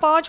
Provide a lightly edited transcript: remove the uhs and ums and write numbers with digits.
5،